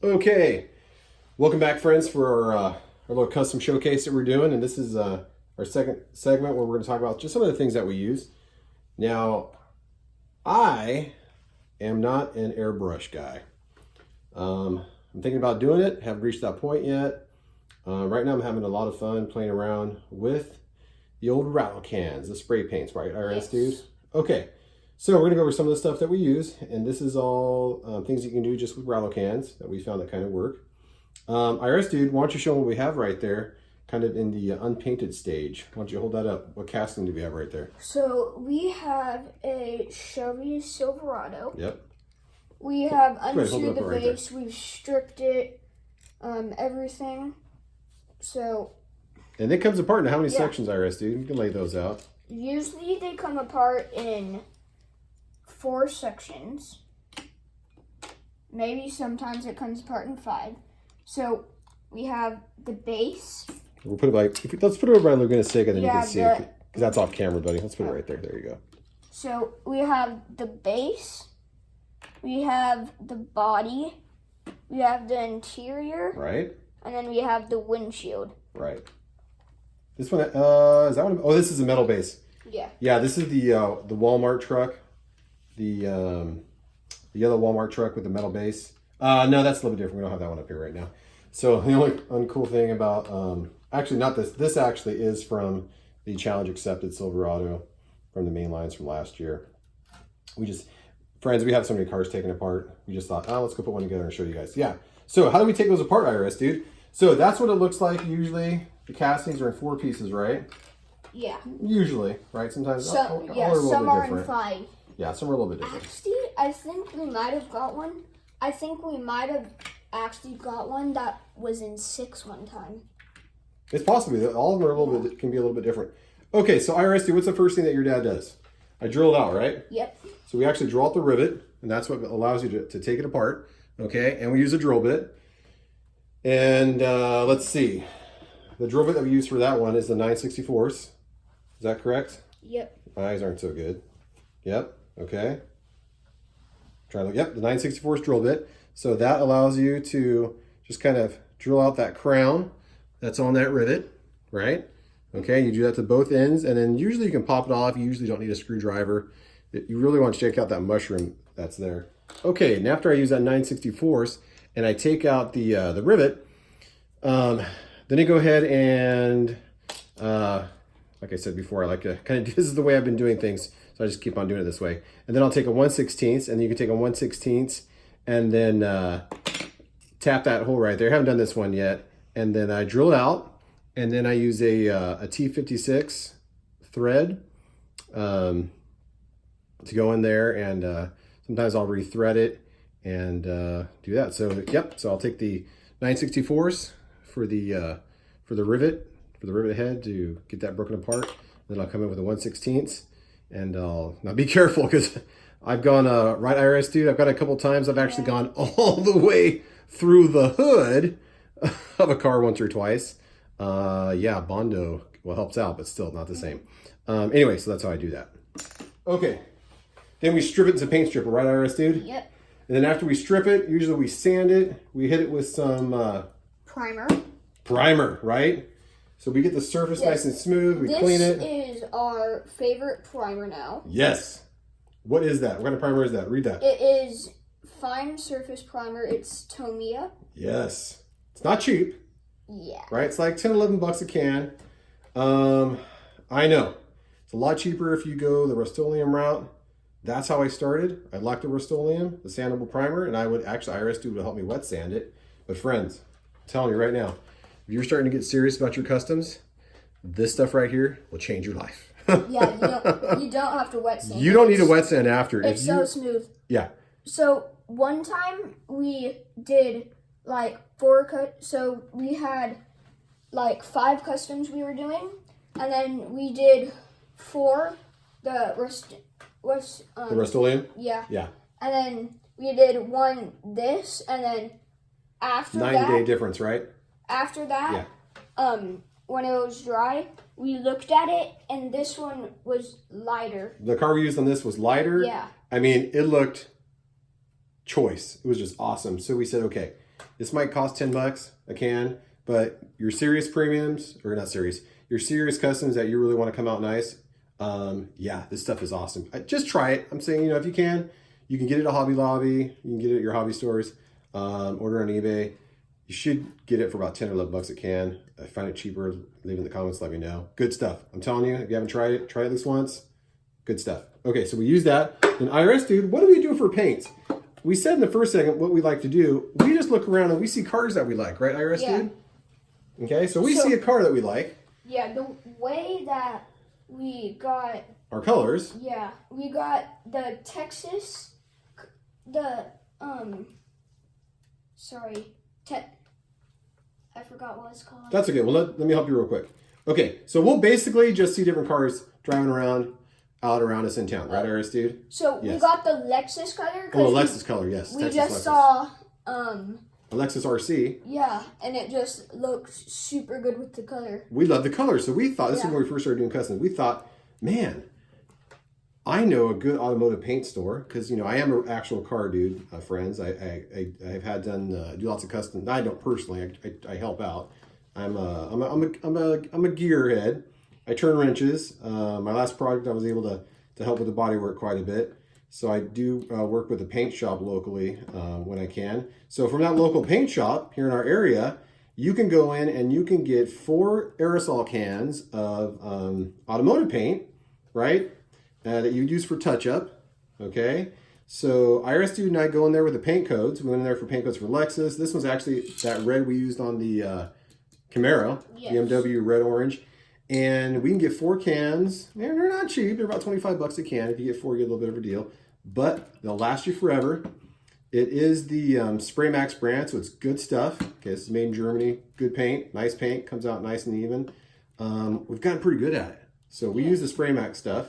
Okay, welcome back, friends, for our little custom showcase that we're doing. And this is our second segment where we're going to talk about just some of the things that we use. Now, I am not an airbrush guy. I'm thinking about doing it, haven't reached that point yet. Right now I'm having a lot of fun playing around with the old rattle cans, the spray paints, right, IRS dude? Okay, so we're going to go over some of the stuff that we use, and this is all things you can do just with rattle cans that we found that kind of work. IRS dude, why don't you show them what we have right there, kind of in the unpainted stage. Why don't you hold that up? What casting do we have right there? So we have a Chevy Silverado. Yep. We have under the right base, we've stripped it, everything. So. And it comes apart into how many sections, IRS dude? You can lay those out. Usually they come apart in 4 sections. Maybe sometimes it comes apart in 5. So we have the base. We'll put it like, let's put it over by Laguna Seca, then you can see it. Because that's off camera, buddy. Let's put it right there. There you go. So we have the base. We have the body. We have the interior. Right. And then we have the windshield. Right. This one, is that one? Oh, this is a metal base. Yeah. Yeah, this is the Walmart truck. The yellow Walmart truck with the metal base. No, that's a little bit different. We don't have that one up here right now. So the only uncool thing about, actually not this. This actually is from the Challenge Accepted Silverado from the main lines from last year. Friends, we have so many cars taken apart. We just thought, let's go put one together and show you guys. Yeah. So how do we take those apart, IRS dude? So that's what it looks like usually. The castings are in 4 pieces, right? Yeah. Usually, right? Sometimes some are in 5. Yeah, some are a little bit different. Actually, I think we might have got one. I think we might have actually got one that was in 6 one time. It's possible that all of them are a little bit, can be a little bit different. Okay, so IRS, what's the first thing that your dad does? I drill it out, right? Yep. So we actually draw out the rivet, and that's what allows you to take it apart. Okay, and we use a drill bit. And let's see. The drill bit that we use for that one is the 9/64. Is that correct? Yep. My eyes aren't so good. Yep. Okay. Try to look. Yep. The 9/64 drill bit. So that allows you to just kind of drill out that crown that's on that rivet, right? Okay. You do that to both ends, and then usually you can pop it off. You usually don't need a screwdriver. You really want to check out that mushroom that's there. Okay. And after I use that 9/64 and I take out the rivet, then I go ahead and, like I said before, I like to kind of, this is the way I've been doing things. So I just keep on doing it this way. And then I'll take a 1/16, and then you can take a 1/16 and then tap that hole right there. I haven't done this one yet. And then I drill it out, and then I use a T56 thread to go in there, and sometimes I'll rethread it and do that. So, yep, so I'll take the 9/64 for the rivet head to get that broken apart. Then I'll come in with a 1/16, and I'll now be careful because I've gone right, IRS dude. I've got a couple times I've actually gone all the way through the hood of a car once or twice. Yeah, Bondo helps out, but still not the same. Anyway, so that's how I do that. Okay, then we strip it into paint stripper, right, IRS dude? Yep. And then after we strip it, usually we sand it. We hit it with some primer, right? So we get the surface nice and smooth. We clean it. This is our favorite primer now. Yes. What is that? What kind of primer is that? Read that. It is fine surface primer. It's Tamiya. Yes. It's not cheap. Yeah. Right? It's like 10, 11 bucks a can. I know. It's a lot cheaper if you go the Rust-Oleum route. That's how I started. I like the Rust-Oleum, the sandable primer, and I would actually, IRS dude would help me wet sand it. But friends, I'm telling you right now, if you're starting to get serious about your customs, this stuff right here will change your life. Yeah, you don't have to wet sand. You don't need a wet sand after. It's so smooth. Yeah. So one time we did like 4 so we had like 5 customs we were doing, and then we did 4 the Rust-Oleum? Yeah. Yeah. And then we did 1 this, and then after 9-day difference, right? After that, when it was dry, we looked at it, and this one was lighter. The car we used on this was lighter. Yeah. I mean, it looked choice. It was just awesome. So we said, okay, This might cost $10 a can, but your serious premiums, or not serious, your serious customs that you really want to come out nice, yeah, this stuff is awesome. Just try it. I'm saying, if you can get it at Hobby Lobby, you can get it at your hobby stores, order on eBay. You should get it for about 10 or 11 bucks a can. I find it cheaper. Leave in the comments, let me know. Good stuff. I'm telling you, if you haven't tried it, try it at least once. Good stuff. Okay, so we use that. Then IRS dude, what do we do for paints? We said in the first segment what we like to do. We just look around and we see cars that we like, right, IRS dude? Okay, so we see a car that we like. Yeah, the way that we got our colors. Yeah, we got the Texas, I forgot what it's called. That's okay. Well, let me help you real quick. Okay, so we'll basically just see different cars driving around us in town, right, IRS dude? So we got the Lexus color. Oh, Lexus color, yes. We Texas just Lexus. saw a Lexus RC. Yeah, and it just looks super good with the color. We love the color, so we thought, this is when we first started doing customs, we thought, man, I know a good automotive paint store, because, I am an actual car dude, friends. I've had do lots of custom. I don't personally, I help out. I'm a gearhead. I turn wrenches. My last project, I was able to help with the body work quite a bit. So I do work with a paint shop locally when I can. So from that local paint shop here in our area, you can go in and you can get 4 aerosol cans of automotive paint, right? That you use for touch-up, okay? So IRS dude and I go in there with the paint codes. We went in there for paint codes for Lexus. This was actually that red we used on the Camaro, BMW red orange. And we can get 4 cans. They're not cheap. They're about 25 bucks a can. If you get 4, you get a little bit of a deal. But they'll last you forever. It is the Spray Max brand, so it's good stuff. Okay, this is made in Germany. Good paint, nice paint, comes out nice and even. We've gotten pretty good at it. So we use the Spray Max stuff.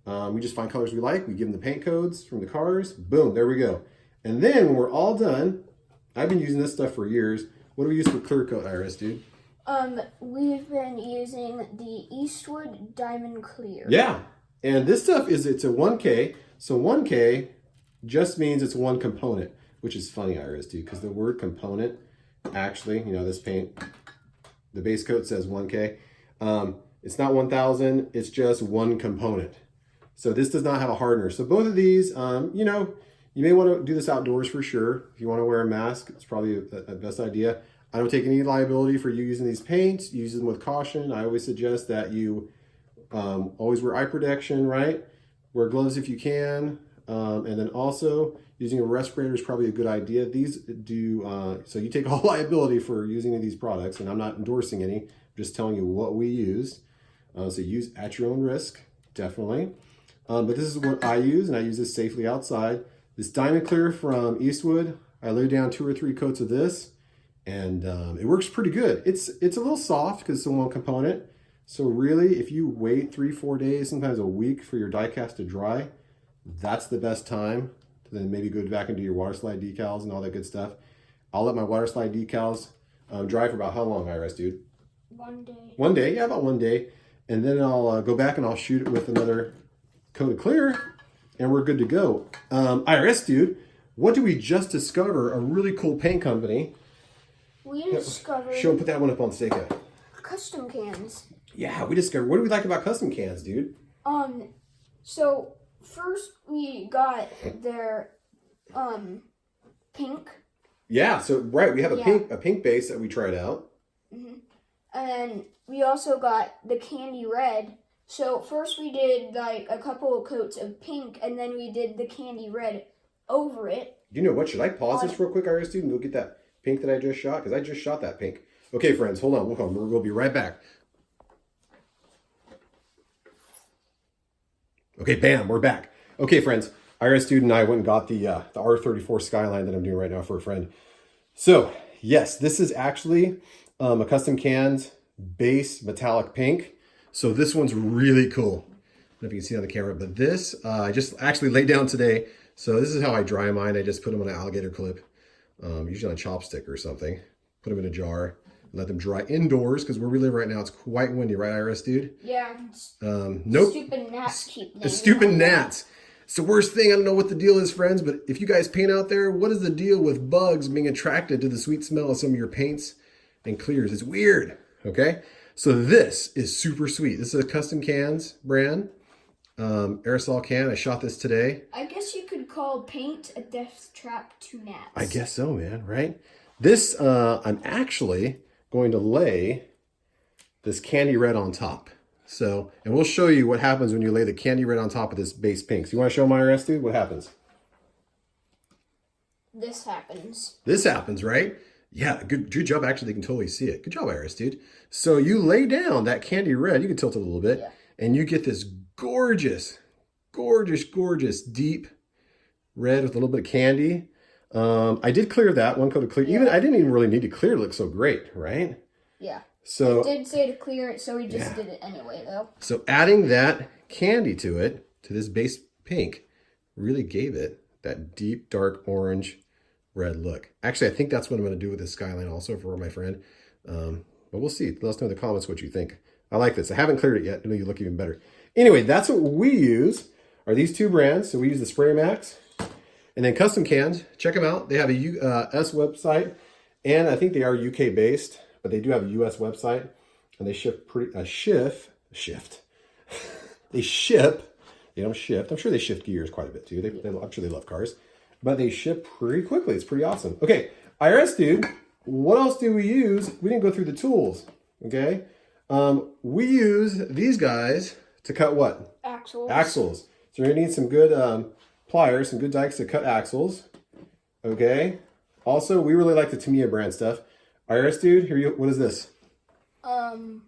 We just find colors we like. We give them the paint codes from the cars. Boom, there we go. And then when we're all done, I've been using this stuff for years. What do we use for clear coat, Iris, dude? We've been using the Eastwood Diamond Clear. Yeah, and this stuff it's a 1K. So 1K just means it's one component, which is funny, Iris, dude, because the word component, actually, this paint, the base coat says 1K. It's not 1,000, it's just one component. So this does not have a hardener. So both of these, you may want to do this outdoors for sure. If you want to wear a mask, it's probably the best idea. I don't take any liability for you using these paints. Use them with caution. I always suggest that you always wear eye protection, right? Wear gloves if you can. And then also using a respirator is probably a good idea. These do, so you take all liability for using these products, and I'm not endorsing any. I'm just telling you what we use. So use at your own risk, definitely. But this is what I use, and I use this safely outside. This Diamond Clear from Eastwood, I lay down 2 or 3 coats of this, and it works pretty good. It's a little soft because it's a one component. So really, if you wait 3-4 days, sometimes a week for your diecast to dry, that's the best time to then maybe go back and do your water slide decals and all that good stuff. I'll let my water slide decals dry for about how long, Iris, dude? 1 day. 1 day, yeah, about 1 day. And then I'll go back and I'll shoot it with another coat of clear, and we're good to go. IRS dude, what did we just discover? A really cool paint company. We discovered... Put that one up on Seika. Custom cans. Yeah, we discovered... What do we like about custom cans, dude? So first we got their, pink. Yeah, so, right, we have a pink base that we tried out. Mm-hmm. And we also got the candy red. So first we did like a couple of coats of pink, and then we did the candy red over it. You know what? Should I pause this real quick, Iris, dude, and go get that pink that I just shot? Because I just shot that pink. Okay, friends, hold on. We'll be right back. Okay, bam, we're back. Okay, friends, Iris, dude, and I went and got the R34 Skyline that I'm doing right now for a friend. So, yes, this is actually a custom cans base metallic pink. So this one's really cool. I don't know if you can see on the camera, but this, I just actually laid down today. So this is how I dry mine. I just put them on an alligator clip, usually on a chopstick or something. Put them in a jar, let them dry indoors, because where we live right now, it's quite windy, right, Iris, dude? Yeah. Nope. Stupid gnats keep them. Stupid gnats. It's the worst thing. I don't know what the deal is, friends, but if you guys paint out there, what is the deal with bugs being attracted to the sweet smell of some of your paints and clears? It's weird, okay? So this is super sweet. This is a Custom Cans brand, aerosol can. I shot this today. I guess you could call paint a death trap to gnats. I guess so, man, right? This, I'm actually going to lay this candy red on top. So, and we'll show you what happens when you lay the candy red on top of this base pink. So you want to show my IRS, dude? What happens? This happens. This happens, right? Yeah, good job. Actually, they can totally see it. Good job, IRS, dude. So you lay down that candy red. You can tilt it a little bit. Yeah. And you get this gorgeous, gorgeous, gorgeous, deep red with a little bit of candy. I did clear that one coat of clear. Yeah. Even I didn't even really need to clear. It looks so great, right? Yeah. So It did say to clear it, so we just did it anyway, though. So adding that candy to it, to this base pink, really gave it that deep, dark orange red look. Actually, I think that's what I'm going to do with this skyline also for my friend. But we'll see. Let us know in the comments what you think. I like this. I haven't cleared it yet. It'll look even better. Anyway, that's what we use, are these two brands. So we use the Spray Max and then Custom Cans. Check them out. They have a US website, and I think they are UK based. But they do have a U.S. website, and they ship they ship. They don't shift. I'm sure they shift gears quite a bit too. I'm sure they love cars, but they ship pretty quickly. It's pretty awesome. Okay, IRS dude, what else do we use? We didn't go through the tools. Okay, we use these guys to cut what? Axles. Axles. So you're gonna need some good pliers, some good dikes to cut axles. Okay. Also, we really like the Tamiya brand stuff. IRS dude, what is this? Honestly,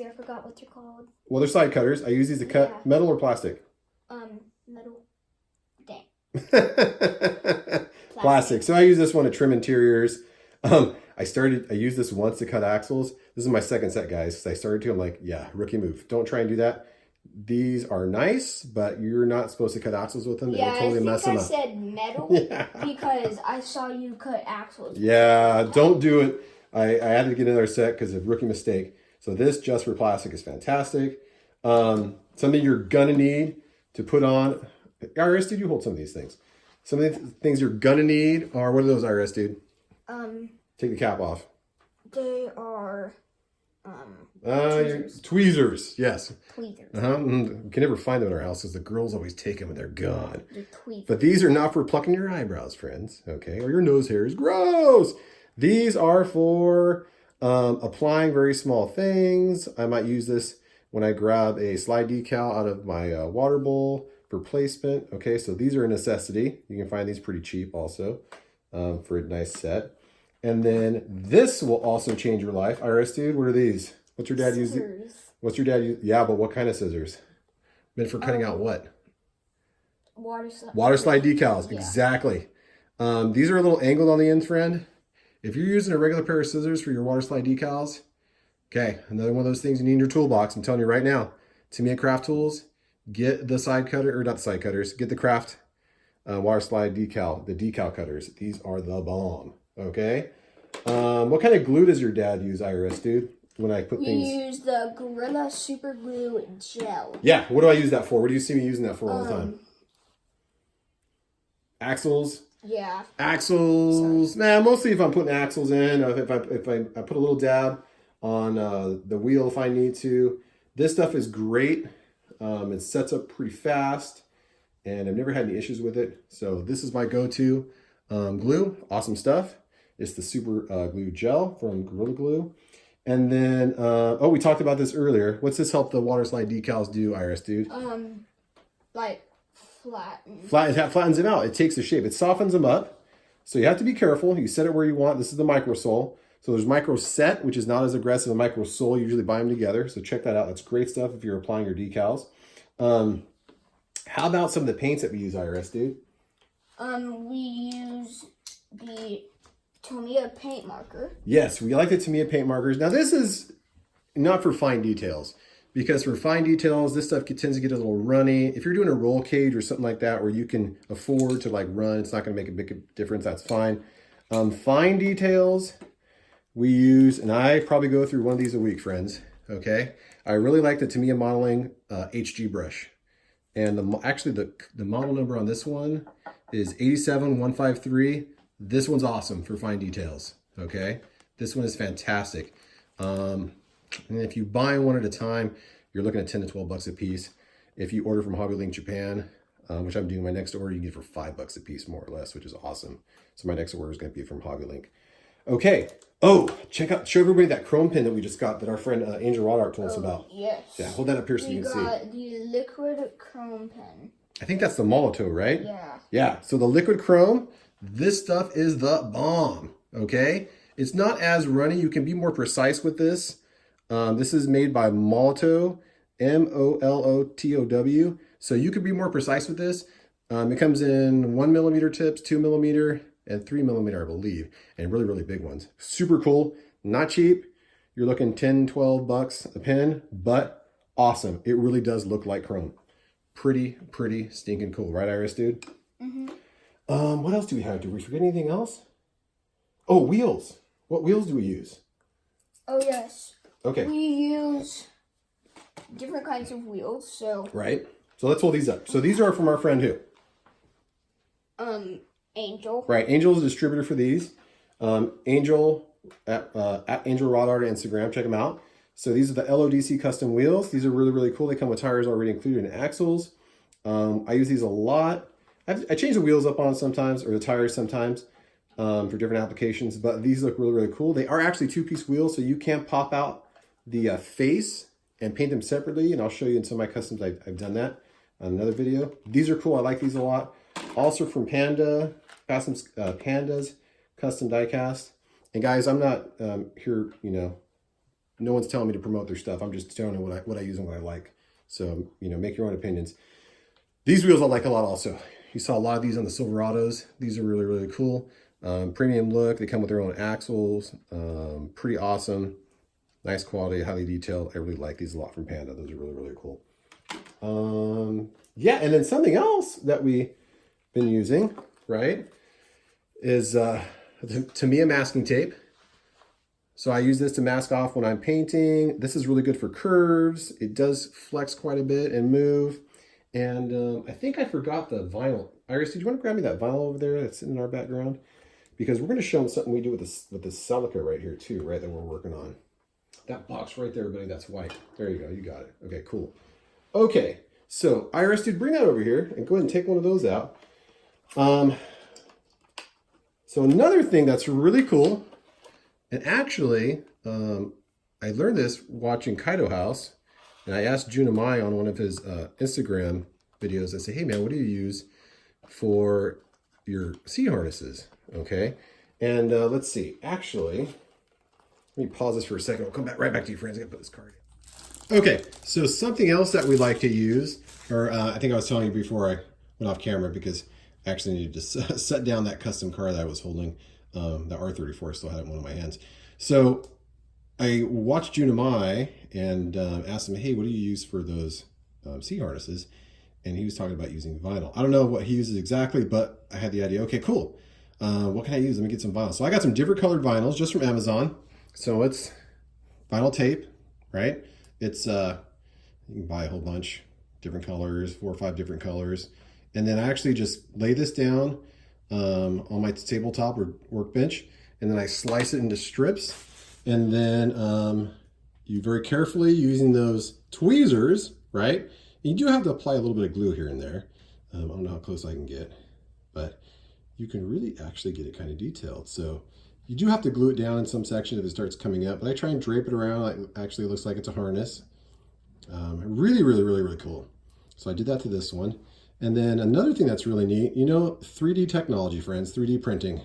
I forgot what they're called. Well, they're side cutters. I use these to cut metal or plastic? Metal. Dang. Plastic. So I use this one to trim interiors. I used this once to cut axles. This is my second set, guys. Because I started to, I'm like, yeah, rookie move. Don't try and do that. These are nice, but you're not supposed to cut axles with them. Yeah, It'll totally mess them up. I said metal because I saw you cut axles. Yeah, don't do it. I had to get another set because of rookie mistake. So this just for plastic is fantastic. Something you're gonna need to put on. IRS dude, you hold some of these things. Some of the things you're gonna need are, what are those, IRS dude? Take the cap off. They are tweezers. Yes. Tweezers. We can never find them in our house because the girls always take them and they're gone. They're tweezers. But these are not for plucking your eyebrows, friends. Okay, or your nose hairs. Gross. These are for applying very small things. I might use this when I grab a slide decal out of my water bowl for placement. Okay, so these are a necessity. You can find these pretty cheap also for a nice set. And then this will also change your life. IRS dude, what are these? What's your dad use? What's your dad use? Yeah, but what kind of scissors? Meant for cutting out what? Water slide. Water slide decals. Yeah. Exactly. These are a little angled on the end, friend. If you're using a regular pair of scissors for your water slide decals, okay, another one of those things you need in your toolbox. I'm telling you right now, Tamiya Craft Tools, get the side cutter, or not the side cutters, get the Craft water slide decal, the decal cutters. These are the bomb. Okay. What kind of glue does your dad use, IRS dude? When I put things. We use the Gorilla Super Glue Gel. Yeah. What do I use that for? What do you see me using that for all the time? Axles. Yeah. Axles. Man, mostly if I'm putting axles in, if I put a little dab on the wheel if I need to. This stuff is great. It sets up pretty fast, and I've never had any issues with it. So this is my go-to glue. Awesome stuff. It's the Super Glue Gel from Gorilla Glue. And then, we talked about this earlier. What's this help the water slide decals do, IRS dude? Like flatten. Flattens them out. It takes the shape. It softens them up. So you have to be careful. You set it where you want. This is the micro sole. So there's micro set, which is not as aggressive as micro sole. You usually buy them together. So check that out. That's great stuff if you're applying your decals. How about some of the paints that we use, IRS dude? We use the Tamiya paint marker. Yes, we like the Tamiya paint markers. Now this is not for fine details, because for fine details, this stuff tends to get a little runny. If you're doing a roll cage or something like that, where you can afford to like run, it's not going to make a big difference. That's fine. Fine details, we use, and I probably go through one of these a week, friends. Okay, I really like the Tamiya modeling HG brush. And actually the model number on this one is 87153. This one's awesome for fine details. Okay, this one is fantastic. And if you buy one at a time, you're looking at 10 to 12 bucks a piece. If you order from Hobby Link Japan, which I'm doing my next order, you get it for $5 a piece, more or less, which is awesome. So my next order is going to be from Hobby Link. Okay. Oh, show everybody that chrome pin that we just got that our friend Angel Rod Art told us about. Yes. Yeah, hold that up here so you can see. We got the liquid chrome pen. I think that's the Molotov, right? Yeah. Yeah. So the liquid chrome, this stuff is the bomb. Okay. It's not as runny. You can be more precise with this. This is made by Molotov, Molotow. So you could be more precise with this. It comes in 1mm tips, 2mm, and 3mm, I believe, and really, really big ones. Super cool, not cheap. You're looking 10, 12 bucks a pin, but awesome. It really does look like chrome. Pretty stinking cool, right, Iris, dude? Mm-hmm. What else do we have? Did we forget anything else? Oh, wheels. What wheels do we use? Oh, yes. Okay. We use different kinds of wheels, so... Right. So let's hold these up. So these are from our friend who? Angel. Right. Angel's a distributor for these. Angel at Angel Rod Art Instagram. Check them out. So these are the LODC custom wheels. These are really, really cool. They come with tires already included and axles. I use these a lot. I change the wheels up on sometimes, or the tires sometimes, for different applications. But these look really, really cool. They are actually two-piece wheels, so you can pop out the face and paint them separately. And I'll show you in some of my customs. I've done that on another video. These are cool. I like these a lot. Also from Pandas Custom Diecast. And guys, I'm not here, no one's telling me to promote their stuff. I'm just telling you what I use and what I like. So, make your own opinions. These wheels I like a lot also. You saw a lot of these on the Silverados. These are really, really cool. Premium look. They come with their own axles. Pretty awesome. Nice quality, highly detailed. I really like these a lot from Panda. Those are really, really cool. Yeah, and then something else that we've been using, right, is Tamiya masking tape. So I use this to mask off when I'm painting. This is really good for curves. It does flex quite a bit and move. And I think I forgot the vinyl. Iris, did you want to grab me that vinyl over there that's in our background? Because we're going to show them something we do with this Celica right here too, right, that we're working on. That box right there, everybody, that's white. There you go, you got it. Okay, cool. Okay, so Iris, dude, bring that over here and go ahead and take one of those out. So another thing that's really cool, and actually, I learned this watching Kaido House, and I asked Junamai on one of his Instagram videos. I say, hey man, what do you use for your sea harnesses? Okay, and let's see. Actually, let me pause this for a second. I'll come right back to you, friends. I gotta put this card in. Okay, so something else that we like to use, or I think I was telling you before I went off camera because I actually needed to set down that custom car that I was holding, the R34. Still had it in one of my hands. So I watched Junamai and asked him, hey, what do you use for those sea harnesses? And he was talking about using vinyl. I don't know what he uses exactly, but I had the idea. Okay, cool. What can I use? Let me get some vinyl. So I got some different colored vinyls just from Amazon. So it's vinyl tape, right? It's, you can buy a whole bunch, different colors, 4 or 5 different colors. And then I actually just lay this down on my tabletop or workbench, and then I slice it into strips. And then you very carefully, using those tweezers, right? You do have to apply a little bit of glue here and there. I don't know how close I can get, but you can really actually get it kind of detailed. So you do have to glue it down in some section if it starts coming up, but I try and drape it around. It actually looks like it's a harness. Really, really, really, really cool. So I did that to this one. And then another thing that's really neat, 3D technology, friends, 3D printing.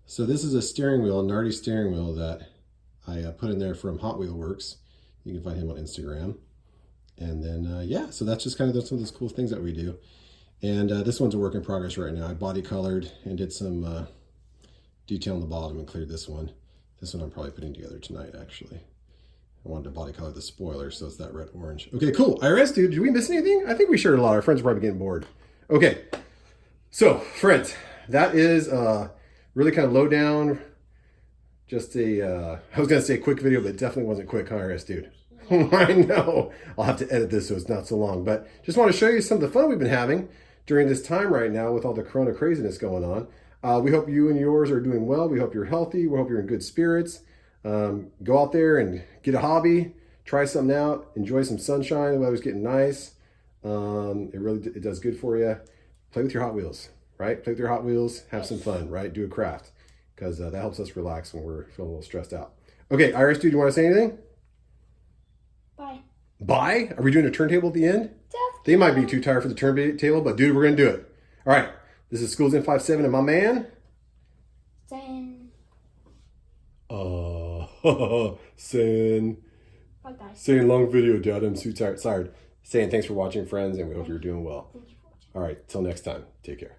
So this is a steering wheel, a Nardi steering wheel that I put in there from Hot Wheel Works. You can find him on Instagram. And then, yeah, so that's just kind of some of those cool things that we do. And this one's a work in progress right now. I body colored and did some detail on the bottom and cleared this one. This one I'm probably putting together tonight, actually. I wanted to body color the spoiler, so it's that red orange. Okay, cool. IRS, dude, did we miss anything? I think we shared a lot. Our friends are probably getting bored. Okay, so friends, that is really kind of low down. Just I was gonna say quick video, but it definitely wasn't quick, huh, IRS, dude? I know. I'll have to edit this so it's not so long. But just want to show you some of the fun we've been having during this time right now with all the corona craziness going on. We hope you and yours are doing well. We hope you're healthy. We hope you're in good spirits. Go out there and get a hobby. Try something out. Enjoy some sunshine. The weather's getting nice. It does good for you. Play with your Hot Wheels, right? Play with your Hot Wheels. Have some fun, right? Do a craft because that helps us relax when we're feeling a little stressed out. Okay, Iris, dude, you want to say anything? Bye. Bye? Are we doing a turntable at the end? They might be too tired for the turntable, but dude, we're going to do it. All right. This is Schools in 5-7 and my man. Saying. Saying. Bye, guys. Saying long video, Dad. I'm too tired. Saying thanks for watching, friends, and we hope you're doing well. Thank you for watching. All right. Till next time. Take care.